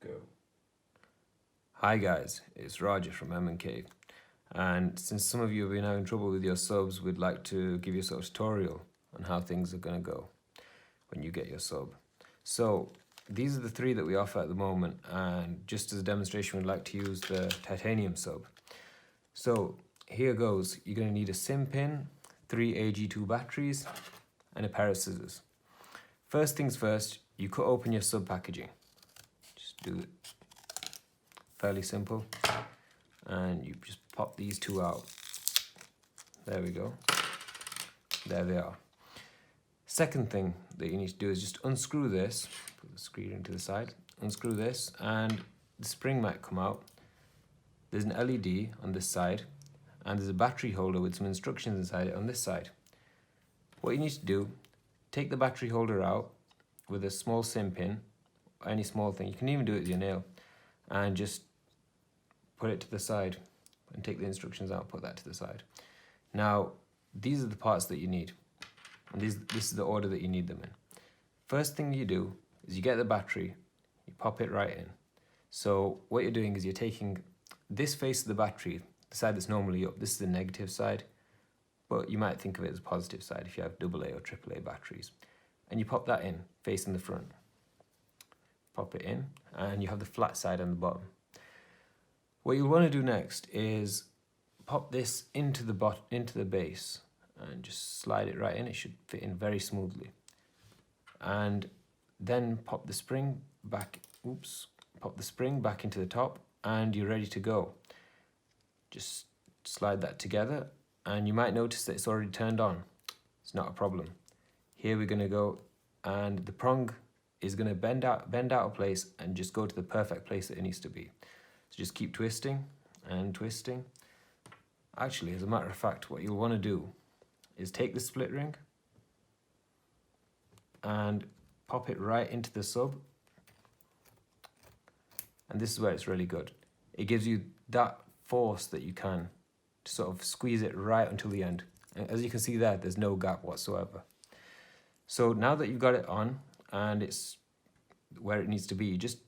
Go. Hi guys, it's Roger from M&K, and since some of you have been having trouble with your subs, we'd like to give you a sort of tutorial on how things are going to go when you get your sub. So these are the three that we offer at the moment, and just as a demonstration we'd like to use the titanium sub. So here goes. You're going to need a SIM pin, 3 AG2 batteries, and a pair of scissors. First things first, you cut open your sub packaging. Just do it fairly simple, and you just pop these two out. There we go. There they are. Second thing that you need to do is just unscrew this, put the screen to the side, unscrew this, and the spring might come out. There's an LED on this side, and there's a battery holder with some instructions inside it on this side. What you need to do, take the battery holder out with a small SIM pin, any small thing, you can even do it with your nail, and just put it to the side and take the instructions out, put that to the side. Now, these are the parts that you need, and this is the order that you need them in. First thing you do is you get the battery, you pop it right in. So what you're doing is you're taking this face of the battery, the side that's normally up, this is the negative side, but you might think of it as a positive side if you have AA or AAA batteries. And you pop that in, facing the front. Pop it in, and you have the flat side on the bottom. What you'll want to do next is pop this into the base and just slide it right in. It should fit in very smoothly. And then pop the spring back, pop the spring back into the top, and you're ready to go. Just slide that together, and you might notice that it's already turned on. It's not a problem. Here we're going to go, and the prong is going to bend out of place and just go to the perfect place that it needs to be. So just keep twisting and twisting. Actually, as a matter of fact, what you'll want to do is take the split ring and pop it right into the sub. And this is where it's really good. It gives you that force that you can to sort of squeeze it right until the end. And as you can see there, there's no gap whatsoever. So now that you've got it on and it's where it needs to be, you just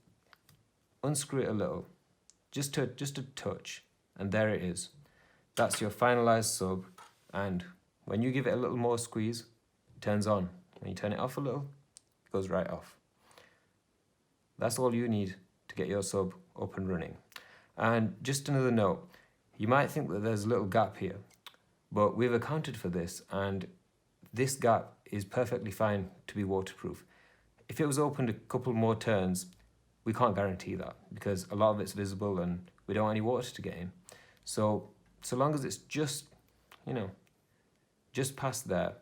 unscrew it a little, just a touch, and there it is. That's your finalized sub, and when you give it a little more squeeze, it turns on. When you turn it off a little, it goes right off. That's all you need to get your sub up and running. And just another note, you might think that there's a little gap here, but we've accounted for this, and this gap is perfectly fine to be waterproof. If it was opened a couple more turns, we can't guarantee that because a lot of it's visible and we don't want any water to get in. So long as it's just, just past there,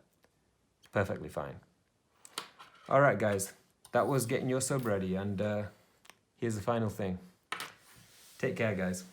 it's perfectly fine. All right, guys, that was getting your sub ready, and here's the final thing. Take care, guys.